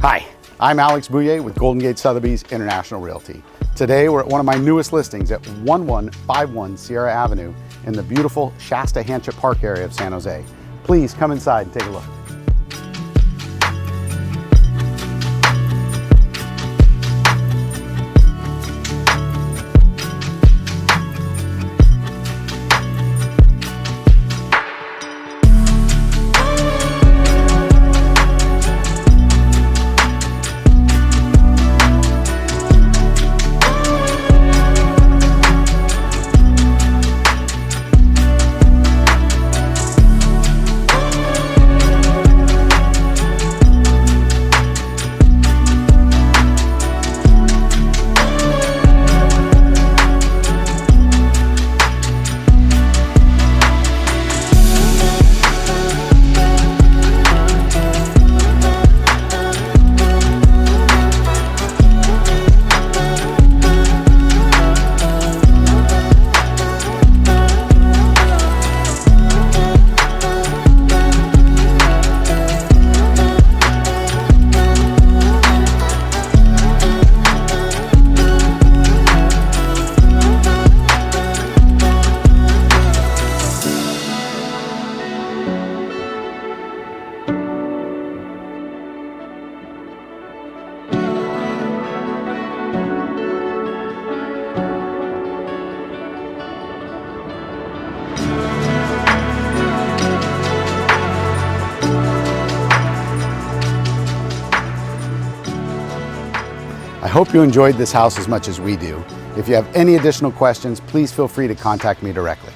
Hi, I'm Alex Bouye with Golden Gate Sotheby's International Realty. Today we're at one of my newest listings at 1151 Sierra Avenue in the beautiful Shasta Hanchett Park area of San Jose. Please come inside and take a look. I hope you enjoyed this house as much as we do. If you have any additional questions, please feel free to contact me directly.